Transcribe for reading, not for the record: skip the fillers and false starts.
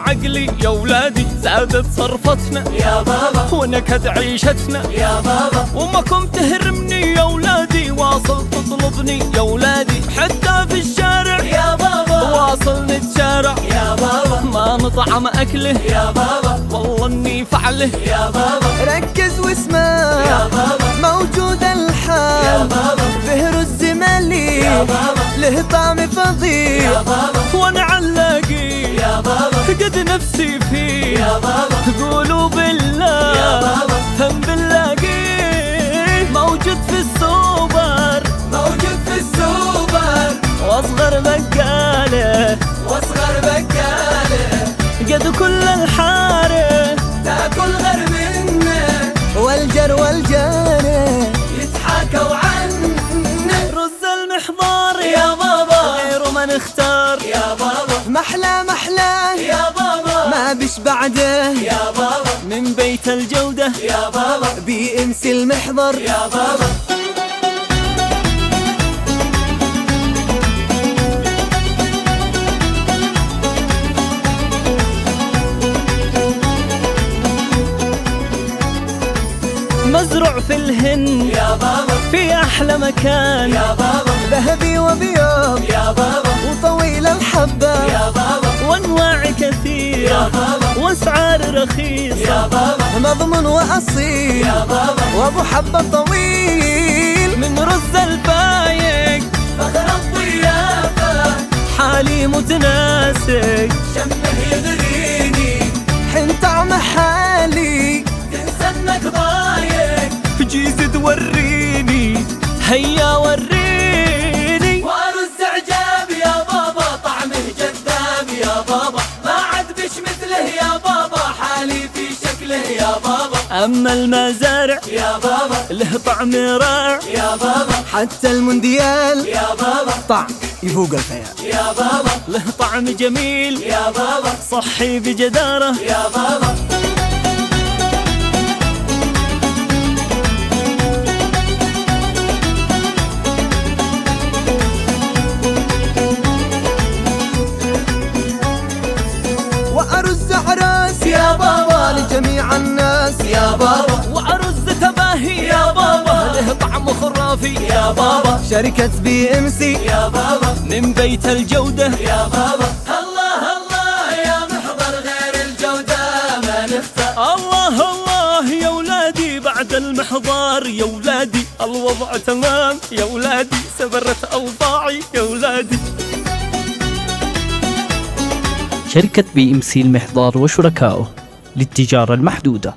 عقلي يا ولادي، زادت صرفتنا يا بابا ونكد عيشتنا يا بابا، وامكم تهرمني يا ولادي، واصل تطلبني يا ولادي، حتى في الشارع يا بابا واصل نتشارع يا بابا، ما نطعم اكله يا بابا والله اني فعله يا بابا، ركز واسمع يا بابا موجود يا الحال، بابا به رز ملي يا بابا، له طعم فظيع، يا بابا وانا علاقي يا بابا، قد نفسي فيه، يا بابا قولوا بالله يا بابا، هم بنلاقيه موجود في السوبر، موجود في السوبر واصغر بقاله واصغر بقاله، قد كل الحاره تاكل غير منه والجر والجانه يتحاكوا عنه، رز المحضار يا بابا غيره ما نختار، يا بابا محلى محلاه يا بابا ما بش بعده، يا بابا من بيت الجودة يا بابا BMC المحضر يا بابا. مزروع في الهند يا بابا في أحلى مكان، يا بابا ذهبي وبياض يا بابا وطويل الحبة، يا بابا وأنواع يا كثيرة بابا وأسعار رخيصة، يا بابا مضمون وأصيل يا بابا، وأبو حبة طويل، من رز الفايق فخر الضيافة حالي متناسق، شمه يغريني حين طعم حالي تنسى انك ضايق، جيز توريني هيا وريني، وارز عجاب يا بابا طعمه جذاب يا بابا، ما عاد بش مثله يا بابا، حالي في شكله يا بابا، أما المزارع يا بابا له طعم رائع، يا بابا حتى المونديال يا بابا طعم يفوق الخيال، يا بابا له طعم جميل يا بابا صحي بجدارة، يا بابا. وأرز عراس يا بابا لجميع الناس، يا بابا وعرز تباهي يا بابا له طعم خرافي، يا بابا شركة BMC يا بابا من بيت الجودة يا بابا، الله الله يا محضر غير الجودة ما نختار، الله الله يا ولادي بعد المحضار يا ولادي، الوضع تمام يا ولادي، سبرت أوضاعي يا ولادي. شركة BMC المحضار وشركائه للتجارة المحدودة.